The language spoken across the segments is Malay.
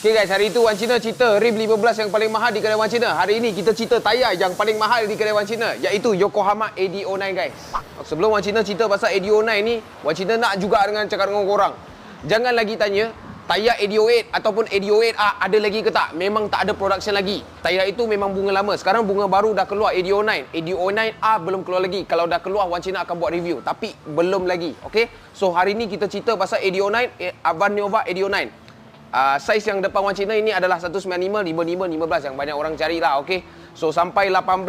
Okay guys, hari itu Wan Cina cerita rim 15 yang paling mahal di kedai Wan Cina. Hari ini kita cerita tayar yang paling mahal di kedai Wan Cina, iaitu Yokohama AD09 guys. Sebelum Wan Cina cerita pasal AD09 ni, Wan Cina nak juga cakap dengan korang. Jangan lagi tanya tayar AD08 ataupun AD08A ada lagi ke tak. Memang tak ada production lagi. Tayar itu memang bunga lama. Sekarang bunga baru dah keluar, AD09. AD09A belum keluar lagi. Kalau dah keluar, Wan Cina akan buat review. Tapi belum lagi. Okay? So hari ni kita cerita pasal AD09, Avan Nova AD09. Saiz yang depan Wan Cina ini adalah 195, 55, 15 yang banyak orang cari lah, okay? So sampai 18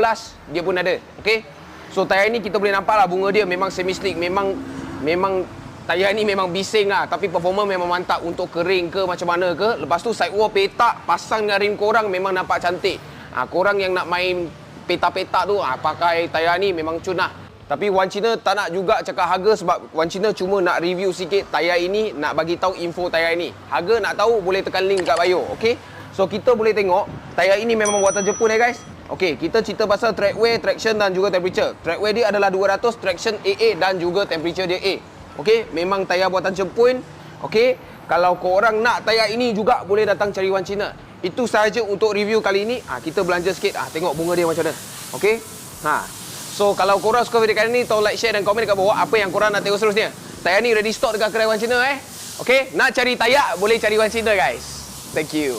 dia pun ada, okay? So tayar ni kita boleh nampak lah bunga dia memang semi slick, memang tayar ni memang bising lah, tapi performa memang mantap untuk kering ke macam mana ke. Lepas tu sidewall petak pasang dengan rim korang memang nampak cantik. Korang yang nak main petak-petak tu pakai tayar ni memang cun lah. Tapi Wan Cina tak nak juga cakap harga sebab Wan Cina cuma nak review sikit tayar ini, nak bagi tahu info tayar ini. Harga nak tahu boleh tekan link kat bio, okey? So kita boleh tengok tayar ini memang buatan Jepun guys. Okey, kita cerita pasal track wear, traction dan juga temperature. Track wear dia adalah 200, traction AA dan juga temperature dia A. Okey, memang tayar buatan Jepun. Okey, kalau korang nak tayar ini juga boleh datang cari Wan Cina. Itu sahaja untuk review kali ini. Kita belanja sikit. Tengok bunga dia macam mana. Okey? So kalau korang suka video kali ni, tolong like, share dan komen dekat bawah apa yang korang nak tengok seterusnya. Tayar ni ready stock dekat kedai Wan Cina Okay, nak cari tayar boleh cari Wan Cina guys. Thank you.